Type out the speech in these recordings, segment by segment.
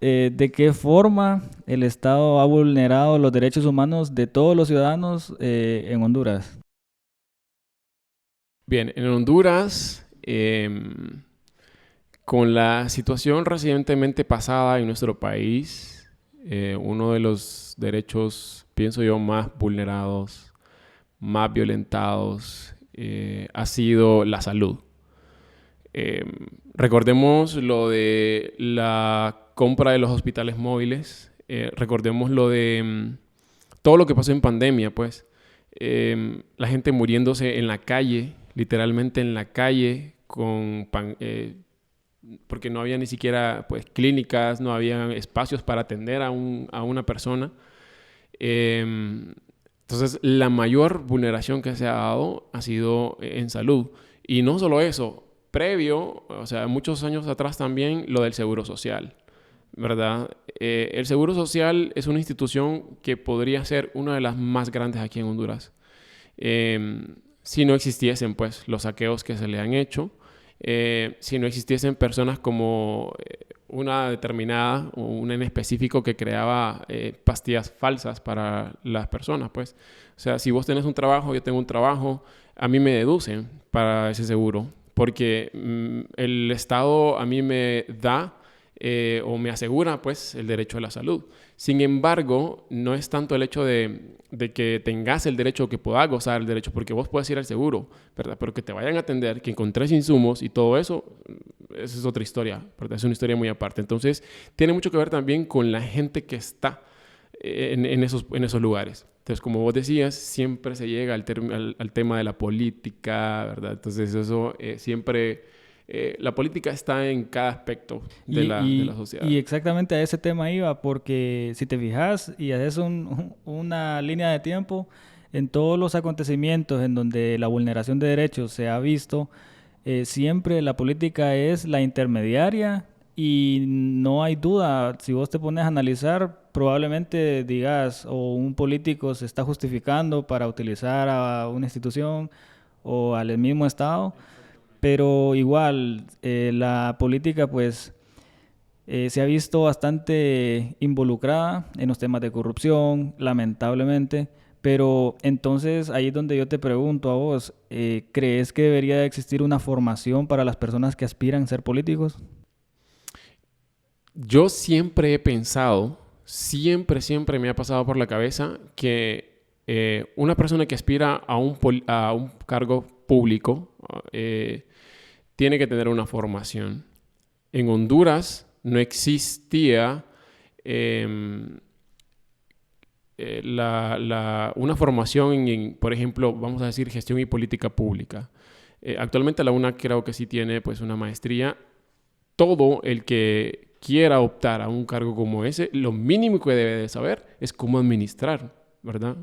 de qué forma el Estado ha vulnerado los derechos humanos de todos los ciudadanos en Honduras. Bien, en Honduras, con la situación recientemente pasada en nuestro país, uno de los derechos, pienso yo, más vulnerados, más violentados, ha sido la salud. Eh, Recordemos lo de la compra de los hospitales móviles, recordemos lo de todo lo que pasó en pandemia, pues. La gente muriéndose en la calle, literalmente en la calle, porque no había ni siquiera pues, clínicas, no había espacios para atender a una persona. Entonces, la mayor vulneración que se ha dado ha sido en salud. Y no solo eso, previo, o sea, muchos años atrás también, lo del Seguro Social, ¿verdad? El Seguro Social es una institución que podría ser una de las más grandes aquí en Honduras. Si no existiesen, pues, los saqueos que se le han hecho, si no existiesen personas como una determinada o una en específico que creaba pastillas falsas para las personas, pues. O sea, si vos tenés un trabajo, yo tengo un trabajo, a mí me deducen para ese seguro, porque el Estado a mí me da o me asegura, pues, el derecho a la salud. Sin embargo, no es tanto el hecho de que tengas el derecho o que puedas gozar el derecho, porque vos puedes ir al seguro, ¿verdad? Pero que te vayan a atender, que encontres insumos y todo eso, esa es otra historia, ¿verdad? Es una historia muy aparte. Entonces, tiene mucho que ver también con la gente que está en esos lugares. Entonces, como vos decías, siempre se llega al tema de la política, ¿verdad? Entonces, eso siempre... la política está en cada aspecto de la sociedad. Y exactamente a ese tema iba, porque si te fijas y haces una línea de tiempo, en todos los acontecimientos en donde la vulneración de derechos se ha visto, siempre la política es la intermediaria y no hay duda, si vos te pones a analizar, probablemente digas o un político se está justificando para utilizar a una institución o al mismo Estado, pero igual la política pues se ha visto bastante involucrada en los temas de corrupción, lamentablemente, pero entonces ahí es donde yo te pregunto a vos, ¿crees que debería de existir una formación para las personas que aspiran a ser políticos? Yo siempre he pensado, siempre me ha pasado por la cabeza que una persona que aspira a un cargo público tiene que tener una formación. En Honduras no existía una formación por ejemplo, vamos a decir, gestión y política pública. Actualmente la UNA creo que sí tiene pues una maestría. Todo el que quiera optar a un cargo como ese, lo mínimo que debe de saber es cómo administrar, ¿verdad?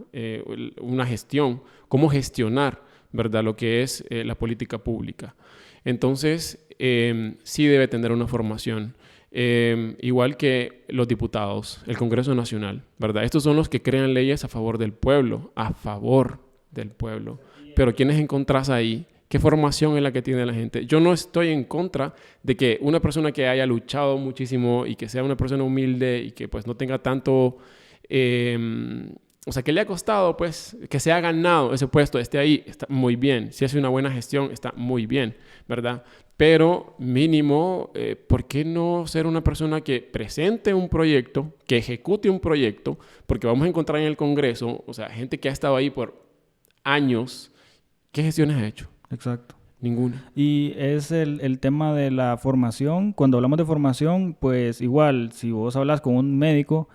Una gestión, cómo gestionar, ¿verdad? Lo que es la política pública. Entonces, sí debe tener una formación. Igual que los diputados, el Congreso Nacional, ¿verdad? Estos son los que crean leyes a favor del pueblo, a favor del pueblo. Pero ¿quiénes encontrás ahí? ¿Qué formación es la que tiene la gente? Yo no estoy en contra de que una persona que haya luchado muchísimo y que sea una persona humilde y que pues no tenga tanto... o sea, que le ha costado, pues, que se ha ganado ese puesto, esté ahí, está muy bien. Si hace una buena gestión, está muy bien, ¿verdad? Pero mínimo, ¿por qué no ser una persona que presente un proyecto, que ejecute un proyecto? Porque vamos a encontrar en el Congreso, o sea, gente que ha estado ahí por años. ¿Qué gestiones ha hecho? Exacto. Ninguna. Y es el tema de la formación. Cuando hablamos de formación, pues igual, si vos hablas con un médico,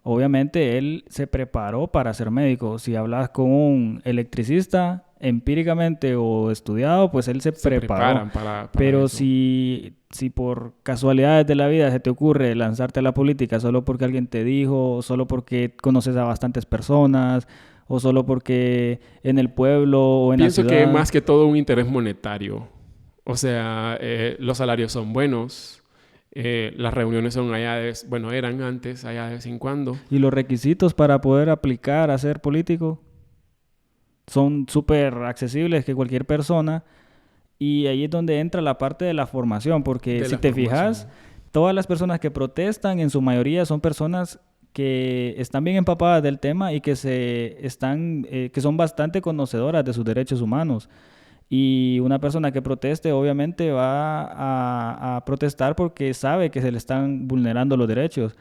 obviamente él se preparó para ser médico. Si hablas con un electricista, empíricamente o estudiado, pues él se preparó. Preparan para Pero eso. si por casualidades de la vida se te ocurre lanzarte a la política solo porque alguien te dijo, o solo porque conoces a bastantes personas, o solo porque en el pueblo o en la Pienso que ciudad... más que todo un interés monetario. O sea, los salarios son buenos. Las reuniones son bueno, eran antes, allá de vez en cuando. Y los requisitos para poder aplicar a ser político son súper accesibles que cualquier persona. Y ahí es donde entra la parte de la formación, porque De si la te fijas, formación. todas las personas que protestan, en su mayoría son personas que están bien empapadas del tema y que son bastante conocedoras de sus derechos humanos. Y una persona que proteste obviamente va a protestar porque sabe que se le están vulnerando los derechos.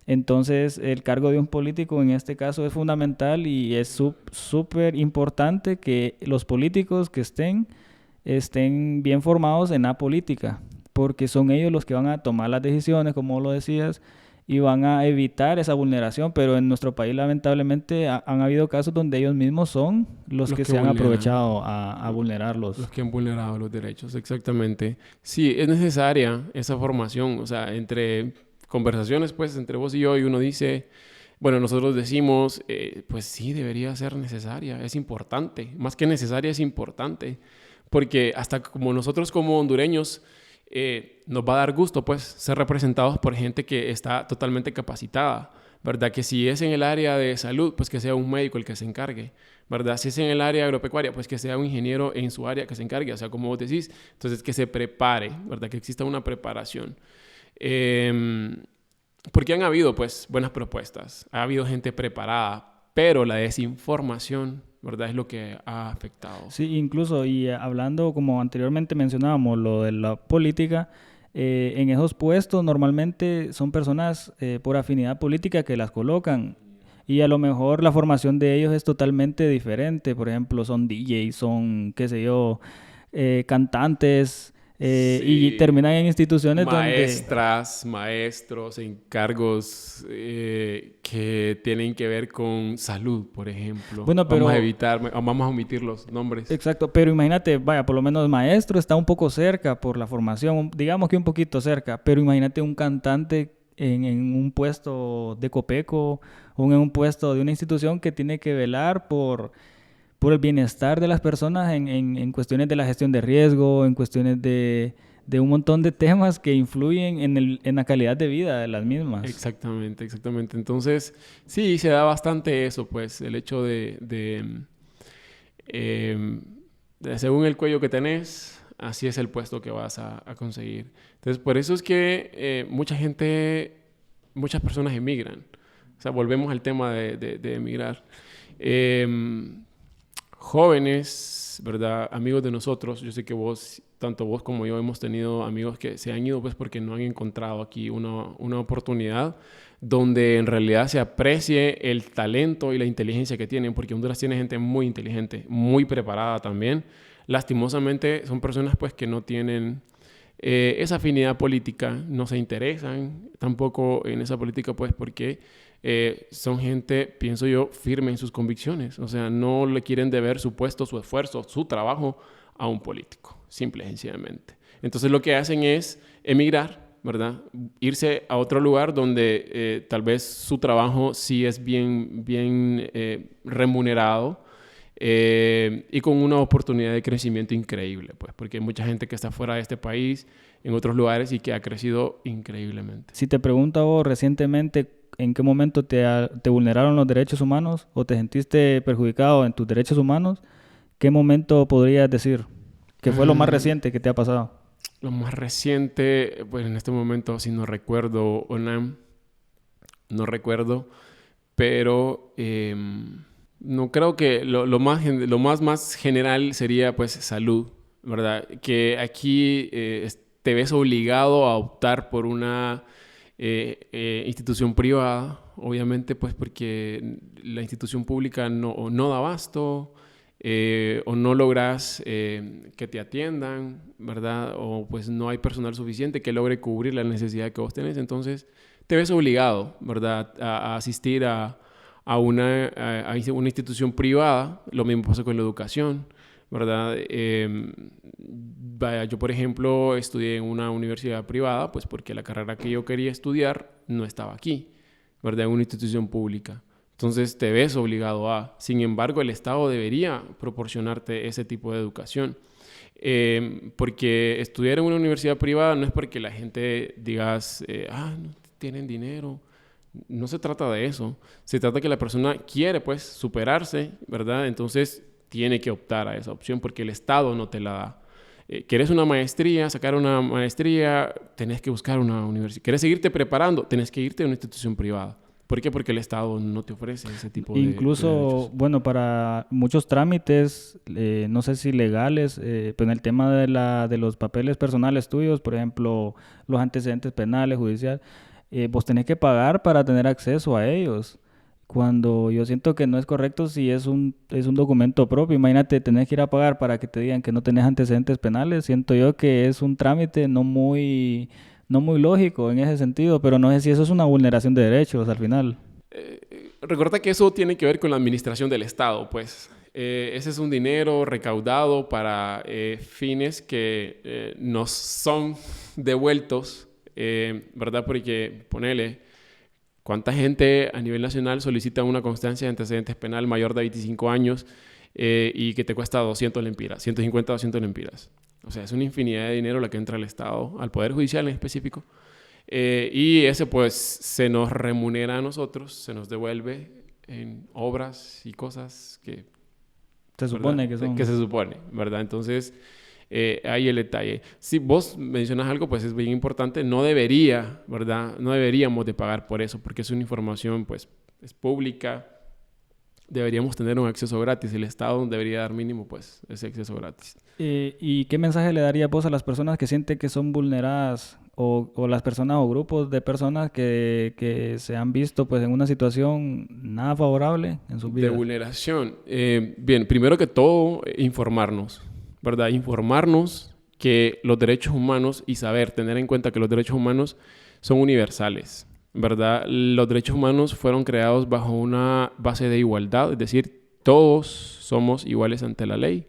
Entonces, el cargo de un político en este caso es fundamental y es súper importante que los políticos que estén bien formados en la política, porque son ellos los que van a tomar las decisiones, como lo decías, y van a evitar esa vulneración, pero en nuestro país lamentablemente han habido casos donde ellos mismos son los que se han aprovechado a vulnerarlos. Los que han vulnerado los derechos, exactamente. Sí, es necesaria esa formación, o sea, entre conversaciones, pues, entre vos y yo, y uno dice, bueno, nosotros decimos, pues sí, debería ser necesaria, es importante, más que necesaria, es importante, porque hasta como nosotros como hondureños, nos va a dar gusto, pues, ser representados por gente que está totalmente capacitada, ¿verdad? Que si es en el área de salud, pues que sea un médico el que se encargue, ¿verdad? Si es en el área agropecuaria, pues que sea un ingeniero en su área que se encargue, o sea, como vos decís, entonces que se prepare, ¿verdad? Que exista una preparación. Porque han habido, pues, buenas propuestas, ha habido gente preparada, pero la desinformación, ¿verdad? Es lo que ha afectado. Sí, incluso, y hablando, como anteriormente mencionábamos, lo de la política, en esos puestos normalmente son personas por afinidad política que las colocan. Y a lo mejor la formación de ellos es totalmente diferente. Por ejemplo, son DJs, son, qué sé yo, cantantes. Y Sí. terminan en instituciones Maestras, maestros en cargos que tienen que ver con salud, por ejemplo. Bueno, pero... Vamos a omitir los nombres. Exacto, pero imagínate, vaya, por lo menos maestro está un poco cerca por la formación, digamos que un poquito cerca, pero imagínate un cantante en un puesto de Copeco o en un puesto de una institución que tiene que velar por el bienestar de las personas en cuestiones de la gestión de riesgo, en cuestiones de un montón de temas que influyen en la calidad de vida de las mismas. Exactamente, exactamente. Entonces, sí, se da bastante eso, pues, el hecho según el cuello que tenés, así es el puesto que vas a conseguir. Entonces, por eso es que muchas personas emigran. O sea, volvemos al tema de emigrar. Jóvenes, ¿verdad? Amigos de nosotros, yo sé que tanto vos como yo hemos tenido amigos que se han ido pues porque no han encontrado aquí una oportunidad donde en realidad se aprecie el talento y la inteligencia que tienen, porque Honduras tiene gente muy inteligente, muy preparada también. Lastimosamente son personas pues que no tienen esa afinidad política, no se interesan tampoco en esa política pues porque son gente, pienso yo, firme en sus convicciones. O sea, no le quieren deber su puesto, su esfuerzo, su trabajo a un político, simple y sencillamente. Entonces lo que hacen es emigrar, ¿verdad? Irse a otro lugar donde tal vez su trabajo sí es bien remunerado y con una oportunidad de crecimiento increíble, pues, porque hay mucha gente que está fuera de este país, en otros lugares y que ha crecido increíblemente. Si te pregunto a vos recientemente, ¿en qué momento te vulneraron los derechos humanos o te sentiste perjudicado en tus derechos humanos? ¿Qué momento podrías decir que fue lo más reciente que te ha pasado? Lo más reciente, pues en este momento sí no recuerdo, Onam, no recuerdo, pero no creo que lo más general sería pues salud, ¿verdad? Que aquí te ves obligado a optar por una institución privada, obviamente pues porque la institución pública no da abasto, o no logras que te atiendan, ¿verdad? O pues no hay personal suficiente que logre cubrir la necesidad que vos tenés. Entonces te ves obligado, ¿verdad? A asistir a una institución privada. Lo mismo pasa con la educación, ¿verdad? Yo, por ejemplo, estudié en una universidad privada, pues porque la carrera que yo quería estudiar no estaba aquí, ¿verdad? En una institución pública. Entonces te ves obligado a. Sin embargo, el Estado debería proporcionarte ese tipo de educación. Porque estudiar en una universidad privada no es porque la gente digas, no tienen dinero. No se trata de eso. Se trata de que la persona quiere, pues, superarse, ¿verdad? Entonces tiene que optar a esa opción porque el Estado no te la da. ¿Quieres una maestría, sacar una maestría? Tenés que buscar una universidad. ¿Quieres seguirte preparando? Tenés que irte a una institución privada. ¿Por qué? Porque el Estado no te ofrece ese tipo de Incluso, derechos. bueno, para muchos trámites, no sé si legales, pero en el tema de los papeles personales tuyos, por ejemplo, los antecedentes penales, judicial, vos tenés que pagar para tener acceso a ellos. Cuando yo siento que no es correcto si es un documento propio. Imagínate, tenés que ir a pagar para que te digan que no tenés antecedentes penales. Siento yo que es un trámite no muy lógico en ese sentido, pero no sé si eso es una vulneración de derechos al final. Recuerda que eso tiene que ver con la administración del Estado, pues. Ese es un dinero recaudado para fines que nos son devueltos, ¿verdad? Porque, ponele, ¿cuánta gente a nivel nacional solicita una constancia de antecedentes penal mayor de 25 años y que te cuesta 200 lempiras, 150, 200 lempiras? O sea, es una infinidad de dinero la que entra al Estado, al Poder Judicial en específico. Y ese pues se nos remunera a nosotros, se nos devuelve en obras y cosas que, Se ¿verdad? supone que Que son. se supone, ¿verdad? Entonces, ahí el detalle. Si vos mencionas algo, pues es bien importante. No debería, ¿verdad? No deberíamos de pagar por eso, porque es una información, pues, es pública. Deberíamos tener un acceso gratis. El Estado debería dar mínimo, pues, ese acceso gratis. ¿Y qué mensaje le daría vos a las personas que sienten que son vulneradas o las personas o grupos de personas que se han visto pues en una situación nada favorable en sus De vidas? vulneración. Bien, primero que todo, informarnos, ¿verdad? Informarnos que los derechos humanos y saber, tener en cuenta que los derechos humanos son universales, ¿verdad? Los derechos humanos fueron creados bajo una base de igualdad, es decir, todos somos iguales ante la ley.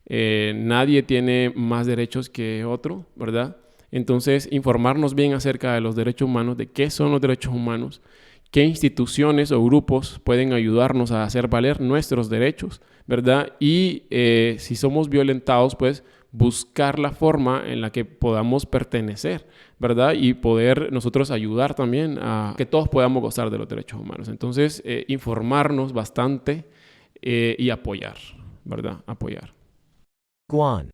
Nadie tiene más derechos que otro, ¿verdad? Entonces, informarnos bien acerca de los derechos humanos, de qué son los derechos humanos, qué instituciones o grupos pueden ayudarnos a hacer valer nuestros derechos, ¿verdad? Y si somos violentados, pues buscar la forma en la que podamos pertenecer, ¿verdad? Y poder nosotros ayudar también a que todos podamos gozar de los derechos humanos. Entonces, informarnos bastante y apoyar, ¿verdad? Apoyar. Guan.